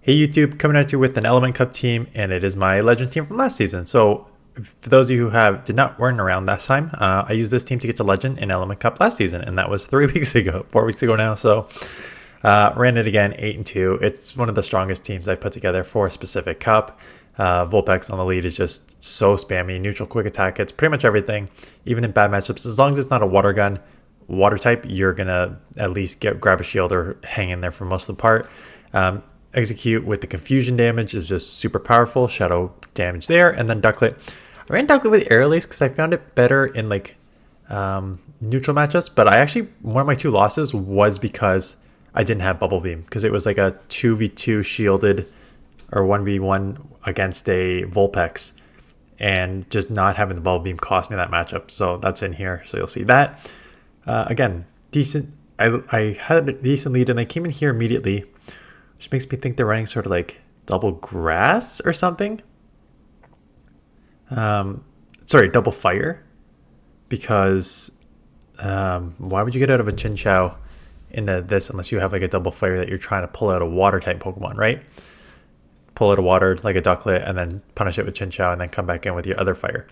Hey YouTube, coming at you with an Element Cup team, and it is my Legend team from last season. So for those of you who weren't around last time, I used this team to get to Legend in Element Cup last season, and that was 3 weeks ago, 4 weeks ago now. So ran it again, 8-2. It's one of the strongest teams I've put together for a specific cup. Vulpix on the lead is just so spammy. Neutral quick attack hits pretty much everything, even in bad matchups. As long as it's not a water gun, water type, you're gonna at least grab a shield or hang in there for most of the part. Execute with the confusion damage is just super powerful. Shadow damage there, and then Ducklett. I ran Ducklett with air release because I found it better in like neutral matchups. But I actually, one of my 2 losses was because I didn't have Bubble Beam, because it was like a 2v2 shielded or 1v1 against a Vulpix, and just not having the Bubble Beam cost me that matchup. So that's in here, so you'll see that. Again, decent. I had a decent lead, and I came in here immediately, which makes me think they're running sort of like double grass or something. Sorry, double fire. Because why would you get out of a Chinchou into this unless you have like a double fire that you're trying to pull out a water type Pokemon, right? Pull out a water like a Ducklett and then punish it with Chinchou and then come back in with your other fire.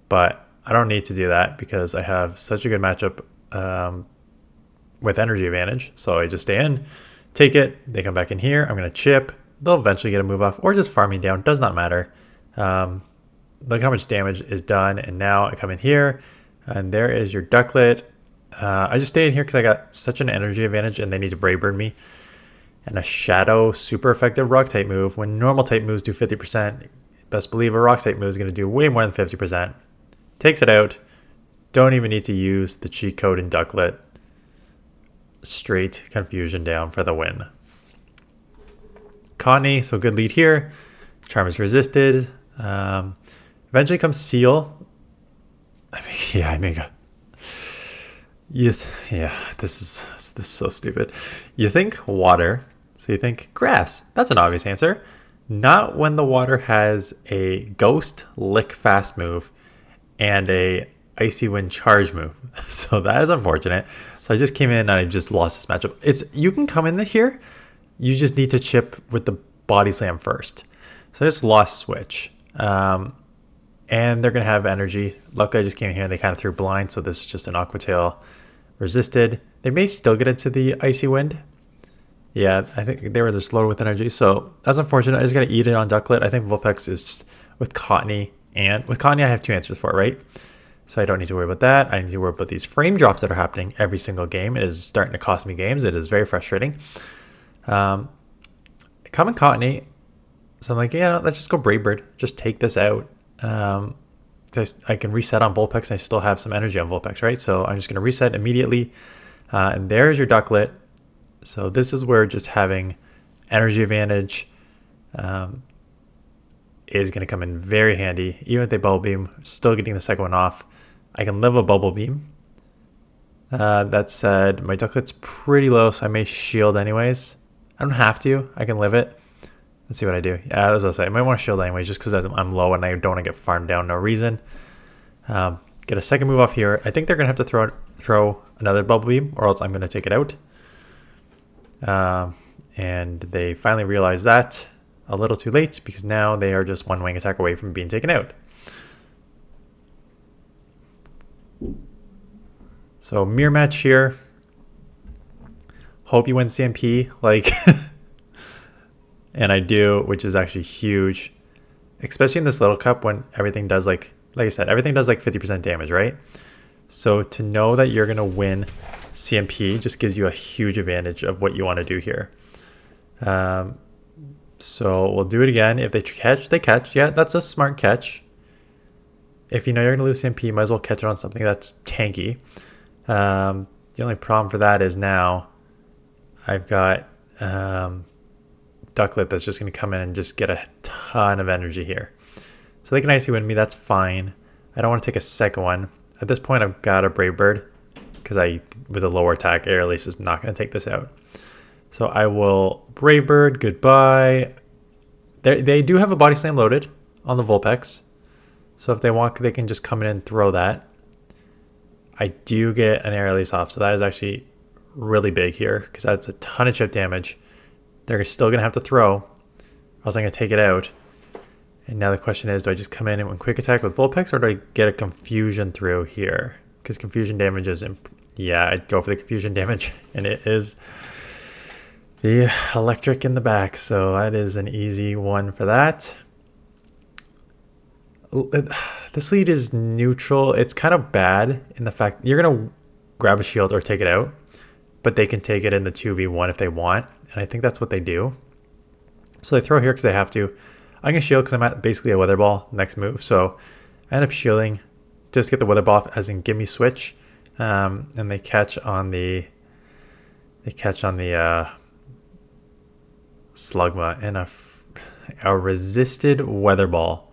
But I don't need to do that because I have such a good matchup with energy advantage. So I just stay in, take it, they come back in here, I'm going to chip, they'll eventually get a move off or just farm me down, does not matter. Look how much damage is done, and now I come in here, and there is your Ducklett. I just stay in here because I got such an energy advantage and they need to Brave Bird me. And a Shadow, super effective rock type move. When normal type moves do 50%, best believe a rock type move is going to do way more than 50%. Takes it out. Don't even need to use the cheat code in Ducklett. Straight confusion down for the win. Connie, so good lead here. Charm is resisted. Eventually comes Seal. I mean, yeah, this is so stupid. You think water, so you think grass. That's an obvious answer. Not when the water has a Ghost Lick Fast move and a Icy Wind Charge move. So that is unfortunate. So I just came in and I just lost this matchup. You can come in here, you just need to chip with the Body Slam first. So I just lost Switch. And they're going to have energy. Luckily I just came in here and they kind of threw blind, so this is just an Aqua Tail resisted. They may still get into the Icy Wind. Yeah, I think they were just low with energy, so that's unfortunate. I just got to eat it on Ducklett. I think Vulpix is with Cottony, and with Cottony I have 2 answers for it, right? So I don't need to worry about that. I need to worry about these frame drops that are happening every single game. It is starting to cost me games. It is very frustrating. Come in Cottony. So I'm like, yeah, let's just go Brave Bird. Just take this out. I can reset on Vulpix and I still have some energy on Vulpix, right? So I'm just going to reset immediately. And there's your Ducklett. So this is where just having energy advantage is going to come in very handy. Even if they Bubble Beam, still getting the second one off. I can live a Bubble Beam. That said, my Ducklett's pretty low, so I may shield anyways. I don't have to. I can live it. Let's see what I do. Yeah, I was going to say, I might want to shield anyways just because I'm low and I don't want to get farmed down no reason. Get a second move off here. I think they're going to have to throw another Bubble Beam or else I'm going to take it out. And they finally realize that a little too late because now they are just 1 wing attack away from being taken out. So mirror match here. Hope you win CMP, like, and I do, which is actually huge, especially in this little cup when everything does like I said, everything does like 50% damage, right? So to know that you're gonna win CMP just gives you a huge advantage of what you want to do here. So we'll do it again. If they catch, they catch. Yeah, that's a smart catch. If you know you're going to lose CMP, you might as well catch it on something that's tanky. The only problem for that is now I've got Ducklett that's just going to come in and just get a ton of energy here. So they can Icy Wind me, that's fine. I don't want to take a second one. At this point, I've got a Brave Bird because with a lower attack, Air Release is not going to take this out. So I will Brave Bird, goodbye. They do have a Body Slam loaded on the Vulpix. So if they want, they can just come in and throw that. I do get an Air Release off, so that is actually really big here because that's a ton of chip damage. They're still going to have to throw, or else I'm going to take it out. And now the question is, do I just come in and quick attack with Vulpix, or do I get a confusion through here? Because confusion damage is, yeah, I'd go for the confusion damage, and it is the electric in the back, so that is an easy one for that. This lead is neutral. It's kind of bad in the fact you're going to grab a shield or take it out, but they can take it in the 2v1 if they want, and I think that's what they do. So they throw here because they have to. I'm going to shield because I'm at basically a weather ball next move, so I end up shielding just get the weather ball as in give me switch, and they catch on the Slugma, and a resisted weather ball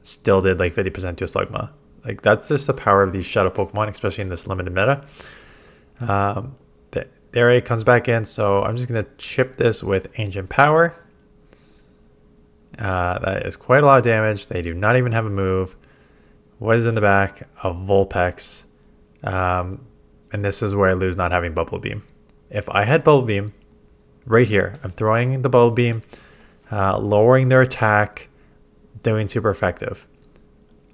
still did like 50% to a Slugma. Like, that's just the power of these shadow Pokemon, especially in this limited meta. The area comes back in, so I'm just going to chip this with Ancient Power. That is quite a lot of damage. They do not even have a move. What is in the back? A Vulpix. And this is where I lose not having Bubble Beam. If I had Bubble Beam, right here, I'm throwing the Bubble Beam, lowering their attack, doing super effective.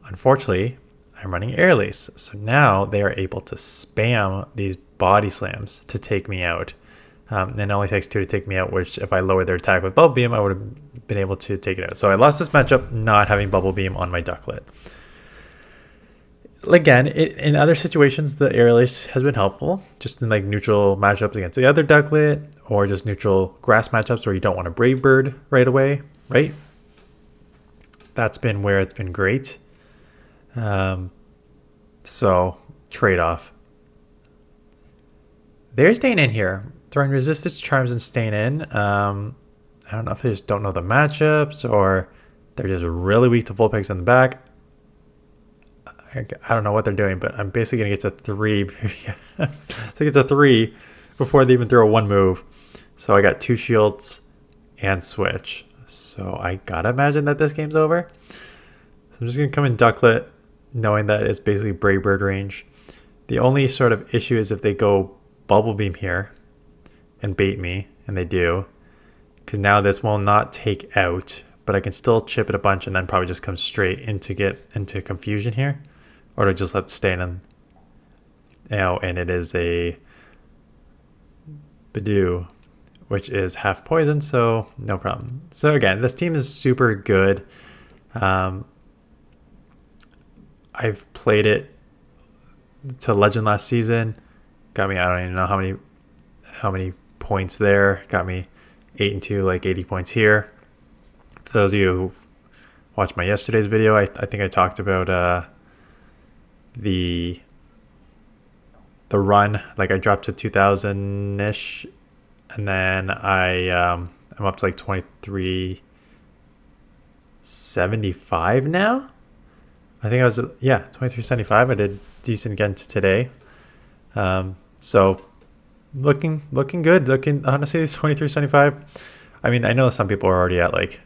Unfortunately, I'm running Air Release, so now they are able to spam these body slams to take me out. And it only takes 2 to take me out, which if I lowered their attack with Bubble Beam, I would have been able to take it out. So I lost this matchup not having Bubble Beam on my Ducklett. Again, in other situations, the Air Release has been helpful, just in like neutral matchups against the other Ducklett, or just neutral grass matchups where you don't want a Brave Bird right away, right? That's been where it's been great. So, trade-off. They're staying in here, throwing Resistance Charms and staying in. I don't know if they just don't know the matchups, or they're just really weak to Vulpix in the back. I don't know what they're doing, but I'm basically going to get to 3. So get to 3 before they even throw one move. So I got 2 shields and switch. So I gotta imagine that this game's over. So I'm just going to come in Ducklett, knowing that it's basically Brave Bird range. The only sort of issue is if they go Bubble Beam here and bait me, and they do, because now this will not take out, but I can still chip it a bunch and then probably just come straight into get into confusion here, or to just let it stay in. And it is a Badoo, which is half poison, so no problem. So again, this team is super good. I've played it to Legend last season. Got me, I don't even know how many points there. Got me 8-2, like 80 points here. For those of you who watched my yesterday's video, I think I talked about the run. Like, I dropped to 2,000-ish, and then I'm up to like 2375 now. I think I was, yeah, 2375. I did decent again today. So looking good. Honestly, 2375. I mean, I know some people are already at like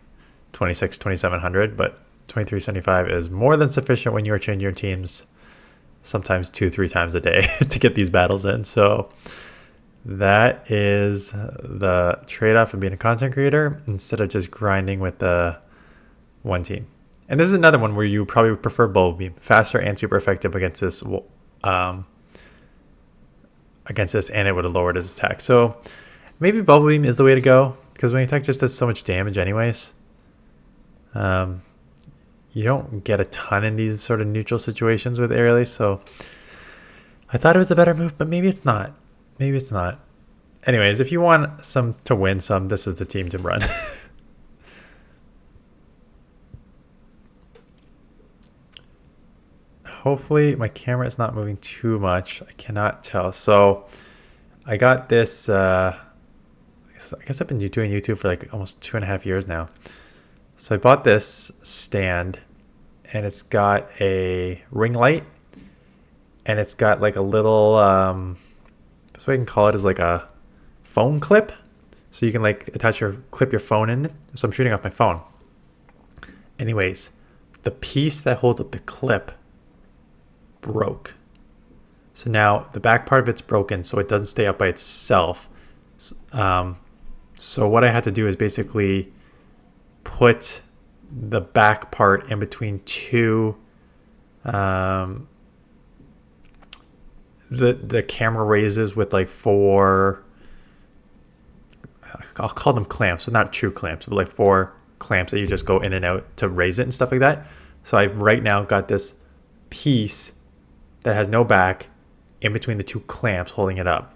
2700, but 2375 is more than sufficient when you are changing your teams sometimes 2-3 times a day to get these battles in. So that is the trade-off of being a content creator instead of just grinding with the one team. And this is another one where you probably would prefer Bubble Beam, faster and super effective against this, and it would have lowered his attack. So maybe Bubble Beam is the way to go, because when you attack just does so much damage anyways. You don't get a ton in these sort of neutral situations with Air Release, so I thought it was the better move, but maybe it's not. Maybe it's not. Anyways, if you want some to win some, this is the team to run. Hopefully my camera is not moving too much. I cannot tell. So I got this, I guess I've been doing YouTube for like almost 2.5 years now. So I bought this stand, and it's got a ring light, and it's got like a little, this way I can call it is like a phone clip. So you can like clip your phone in. So I'm shooting off my phone. Anyways, the piece that holds up the clip broke. So now the back part of it's broken, so it doesn't stay up by itself. So what I had to do is basically put the back part in between two the camera raises with like 4, I'll call them clamps, so not true clamps, but like 4 clamps that you just go in and out to raise it and stuff like that. So I've right now got this piece that has no back in between the 2 clamps holding it up.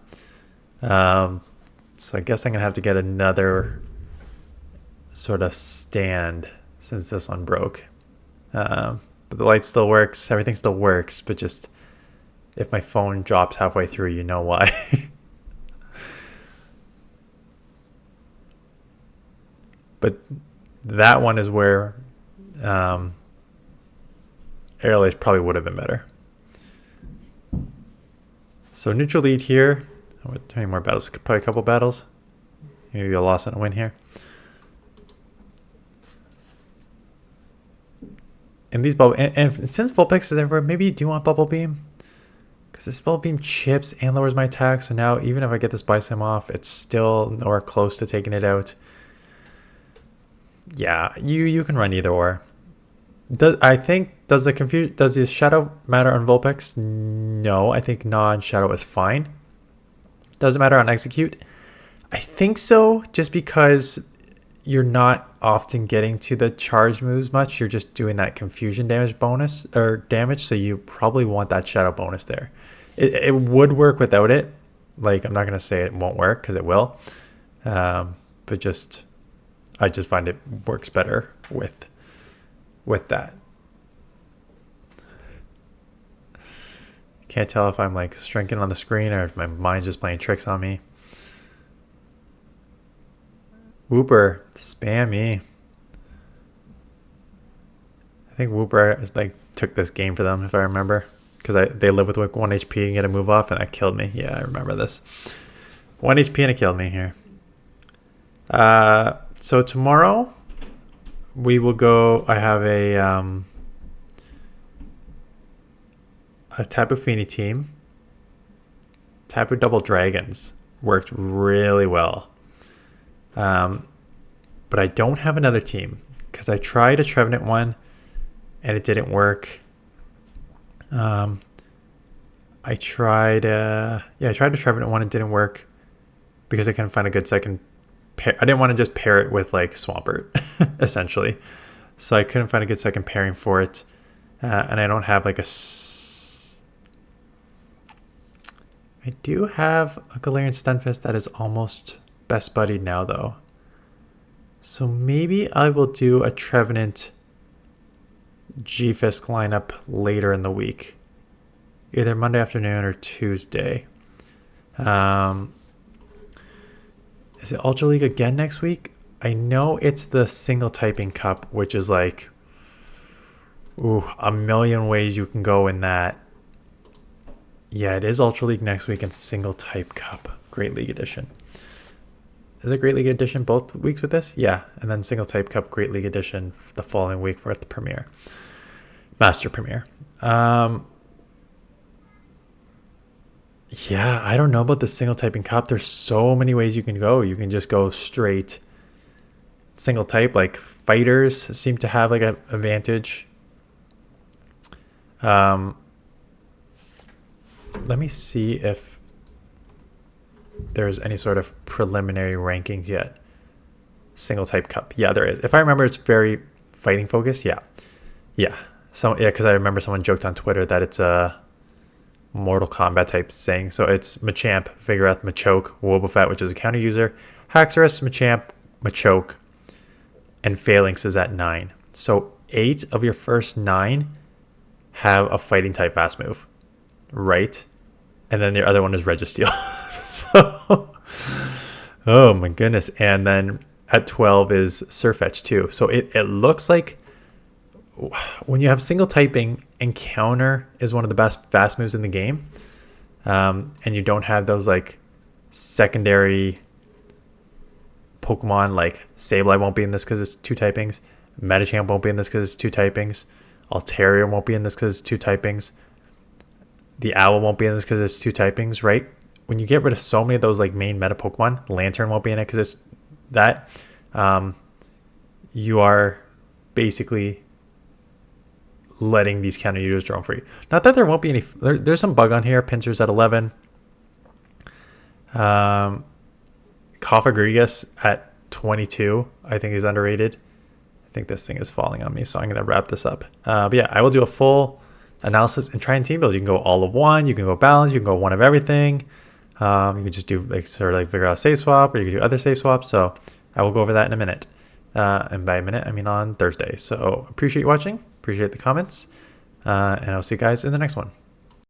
So I guess I'm gonna have to get another sort of stand since this one broke. But the light still works, everything still works, but just if my phone drops halfway through, you know why. But that one is where Airlace probably would have been better. So neutral lead here. How many more battles? Probably a couple battles. Maybe a loss and a win here. And these bubble, and since Vulpix is everywhere, maybe you do want Bubble Beam, because this Bubble Beam chips and lowers my attack. So now even if I get this Bison off, it's still nowhere close to taking it out. Yeah, you can run either or. Does the shadow matter on Vulpix? No, I think non-shadow is fine. Does it matter on execute? I think so, just because you're not often getting to the charge moves much. You're just doing that confusion damage bonus or damage, so you probably want that shadow bonus there. It would work without it. Like, I'm not gonna say it won't work, because it will. But just I just find it works better with that. Can't tell if I'm like shrinking on the screen or if my mind's just playing tricks on me. Wooper, spam me. I think Wooper like took this game for them, if I remember, because they live with like 1 HP and get a move off, and that killed me. Yeah, I remember this. 1 HP and it killed me here. So tomorrow we will go. I have a Tapu Fini team. Tapu Double Dragons worked really well. But I don't have another team because I tried a Trevenant one and it didn't work. I tried a Trevenant one and it didn't work because I couldn't find a good second pair. I didn't want to just pair it with like Swampert essentially. So I couldn't find a good second pairing for it. And I don't have like I do have a Galarian Stunfisk that is almost best buddied now though. So maybe I will do a Trevenant G-Fisk lineup later in the week. Either Monday afternoon or Tuesday. Is it Ultra League again next week? I know it's the single typing cup, which is like a million ways you can go in that. Yeah, it is Ultra League next week and single type cup. Great League Edition. Is it Great League Edition both weeks with this? Yeah, and then single type cup Great League Edition the following week for the premiere. Master Premiere. Yeah, I don't know about the single typing cup. There's so many ways you can go. You can just go straight single type, like fighters seem to have like an advantage. Let me see if there's any sort of preliminary rankings yet. Single type cup. Yeah, there is. If I remember, it's very fighting focused. Yeah. Because I remember someone joked on Twitter that it's a Mortal Kombat type thing. So it's Machamp, Vigoroth, Machoke, Wobbuffet, which is a counter user, Haxorus, Machamp, Machoke, and Phalanx is at 9. So 8 of your first 9 have a fighting type fast move, right? And then the other one is Registeel. So, oh my goodness. And then at 12 is Surfetch too. So it looks like when you have single typing, Encounter is one of the best fast moves in the game. And you don't have those like secondary Pokemon like Sableye won't be in this because it's 2 typings. Metachamp won't be in this because it's 2 typings. Altaria won't be in this because it's 2 typings. The Owl won't be in this because it's 2 typings, right? When you get rid of so many of those like main meta Pokemon, Lantern won't be in it because it's that, you are basically letting these counter users roam free. Not that there won't be any. There's some bug on here. Pincers at 11. Coffagrigus at 22, I think is underrated. I think this thing is falling on me, so I'm going to wrap this up. But yeah, I will do a full analysis and try and team build. You can go all of one, you can go balance, you can go one of everything. You can just do like sort of like figure out a save swap, or you can do other save swaps. So I will go over that in a minute. And by a minute, I mean on Thursday. So appreciate you watching, appreciate the comments, and I'll see you guys in the next one.